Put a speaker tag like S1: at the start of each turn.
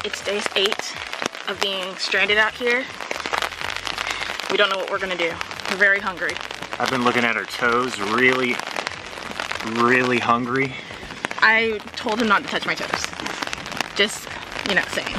S1: It's day 8 of being stranded out here. We don't know what we're gonna do. We're very hungry.
S2: I've been looking at her toes, really hungry.
S1: I told him not to touch my toes. Just, you know, saying.